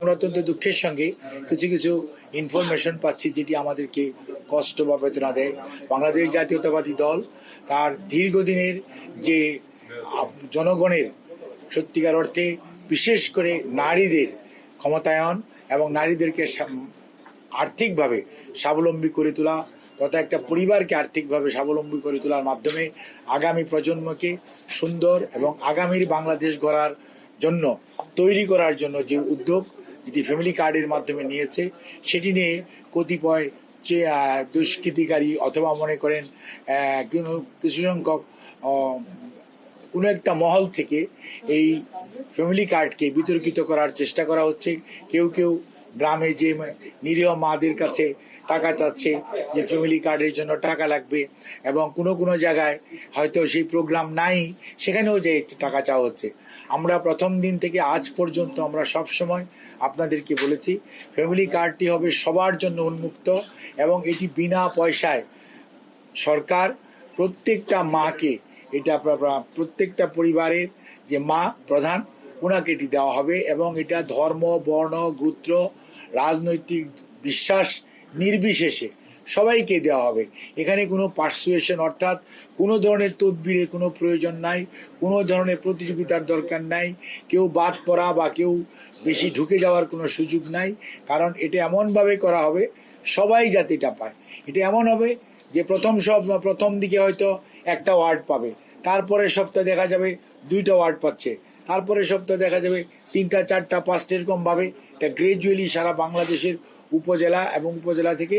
আমরা অত্যন্ত দুঃখের সঙ্গে কিছু কিছু ইনফরমেশন পাচ্ছি যেটি আমাদেরকে কষ্ট বা বেদনা দেয়। বাংলাদেশ জাতীয়তাবাদী দল তার দীর্ঘদিনের যে জনগণের সত্যিকার অর্থে বিশেষ করে নারীদের ক্ষমতায়ন এবং নারীদেরকে আর্থিকভাবে স্বাবলম্বী করে তোলা তথা একটা পরিবারকে আর্থিকভাবে স্বাবলম্বী করে তোলার মাধ্যমে আগামী প্রজন্মকে সুন্দর এবং আগামীর বাংলাদেশ গড়ার জন্য তৈরি করার জন্য যে উদ্যোগ যেটি ফ্যামিলি কার্ডের মাধ্যমে নিয়েছে সেটি নিয়ে কতিপয় যে দুষ্কৃতিকারী অথবা মনে করেন কিছু সংখ্যক কোনো একটা মহল থেকে এই ফ্যামিলি কার্ডকে বিতর্কিত করার চেষ্টা করা হচ্ছে। কেউ কেউ গ্রামে যে নিরীহ মাদের কাছে টাকা চাচ্ছে যে ফ্যামিলি কার্ডের জন্য টাকা লাগবে, এবং কোনো কোনো জায়গায় হয়তো সেই প্রোগ্রাম নাই, সেখানেও যে টাকা চাওয়া হচ্ছে। আমরা প্রথম দিন থেকে আজ পর্যন্ত আমরা সব সময় আপনাদেরকে বলেছি ফ্যামিলি কার্ডটি হবে সবার জন্য উন্মুক্ত এবং এটি বিনা পয়সায় সরকার প্রত্যেকটা মাকে, এটা প্রত্যেকটা পরিবারের যে মা প্রধান ওনাকে এটি দেওয়া হবে এবং এটা ধর্ম, বর্ণ, গোত্র, রাজনৈতিক বিশ্বাস নির্বিশেষে সবাইকে দেওয়া হবে। এখানে কোনো পার্সুয়েশন অর্থাৎ কোনো ধরনের তদবিরের কোনো প্রয়োজন নাই, কোনো ধরনের প্রতিযোগিতার দরকার নাই, কেউ বাদ পড়া বা কেউ বেশি ঢুকে যাওয়ার কোনো সুযোগ নাই। কারণ এটা এমনভাবে করা হবে সবাই যাতে এটা পায়। এটা এমন হবে যে প্রথম দিকে হয়তো একটা ওয়ার্ড পাবে, তারপরে সপ্তাহে দেখা যাবে 2টা ওয়ার্ড পাচ্ছে, তারপরে সপ্তাহে দেখা যাবে 3টা, 4টা, 5টা এরকমভাবে এটা গ্রাজুয়ালি সারা বাংলাদেশের উপজেলা এবং উপজেলা থেকে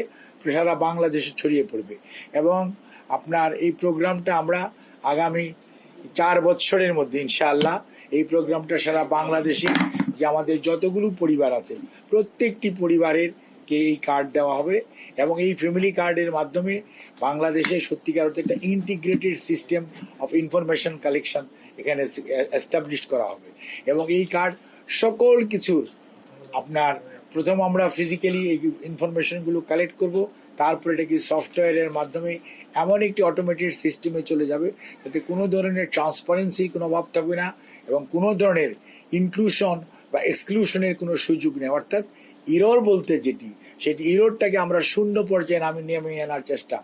সারা বাংলাদেশে ছড়িয়ে পড়বে। এবং আপনার এই প্রোগ্রামটা আমরা আগামী 4 বছরের মধ্যে ইনশাআল্লাহ এই প্রোগ্রামটা সারা বাংলাদেশে যে আমাদের যতগুলো পরিবার আছে প্রত্যেকটি পরিবারের কে এই কার্ড দেওয়া হবে এবং এই ফ্যামিলি কার্ডের মাধ্যমে বাংলাদেশে সত্যিকার অর্থে একটা integrated system of information collection এখানে এস্টাবলিশ করা হবে। এবং এই কার্ড সকল কিছুর আপনার প্রথম আমরা ফিজিক্যালি এই ইনফরমেশনগুলো কালেক্ট করব, তারপরে এটা কি সফটওয়্যারের মাধ্যমে এমন একটি অটোমেটেড সিস্টেমে চলে যাবে যাতে কোনো ধরনের ট্রান্সপারেন্সি কোনো অভাব থাকবে না এবং কোনো ধরনের ইনক্লুশন বা এক্সক্লুশনের কোনো সুযোগ নেই। অর্থাৎ ইরর বলতে যেটি, সেটি ইরোরটাকে আমরা শূন্য পর্যায়ে নামিয়ে আনার চেষ্টা।